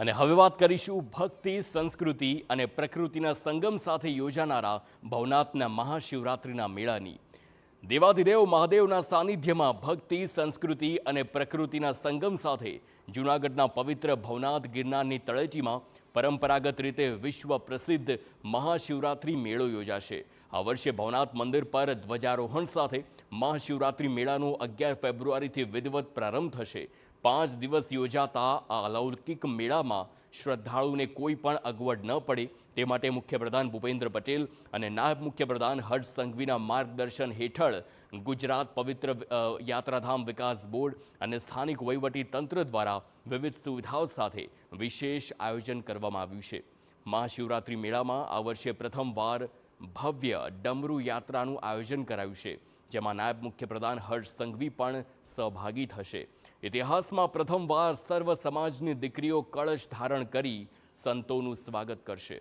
અને હવે વાત કરીશું ભક્તિ, સંસ્કૃતિ અને પ્રકૃતિના સંગમ સાથે યોજાનારા ભવનાથના મહાશિવરાત્રિના મેળાની. દેવાધિદેવ મહાદેવના સાનિધ્યમાં ભક્તિ, સંસ્કૃતિ અને પ્રકૃતિના સંગમ સાથે જૂનાગઢના પવિત્ર ભવનાથ ગિરનારની તળેટીમાં પરંપરાગત રીતે વિશ્વ પ્રસિદ્ધ મહાશિવરાત્રિ મેળો યોજાશે. આ વર્ષે ભવનાથ મંદિર પર ધ્વજારોહણ સાથે મહાશિવરાત્રિ મેળાનો 11 ફેબ્રુઆરીથી વિધિવત પ્રારંભ થશે. 5 દિવસ યોજાતા આ અલૌકિક મેળામાં શ્રદ્ધાળુઓને કોઈ પણ અગવડ ન પડે તે માટે મુખ્યપ્રધાન ભૂપેન્દ્ર પટેલ અને નાયબ મુખ્યપ્રધાન હર્ષ સંઘવીના માર્ગદર્શન હેઠળ ગુજરાત પવિત્ર યાત્રાધામ વિકાસ બોર્ડ અને સ્થાનિક વહીવટી તંત્ર દ્વારા વિવિધ સુવિધાઓ સાથે વિશેષ આયોજન કરવામાં આવ્યું છે. મહાશિવરાત્રિ મેળામાં આ વર્ષે પ્રથમવાર ભવ્ય ડમરૂ યાત્રાનું આયોજન કરાયું છે, જેમાં નાયબ મુખ્યપ્રધાન હર્ષ સંઘવી પણ સહભાગી થશે. ઇતિહાસમાં પ્રથમવાર સર્વ સમાજની દીકરીઓ કળશ ધારણ કરી સંતોનું સ્વાગત કરશે.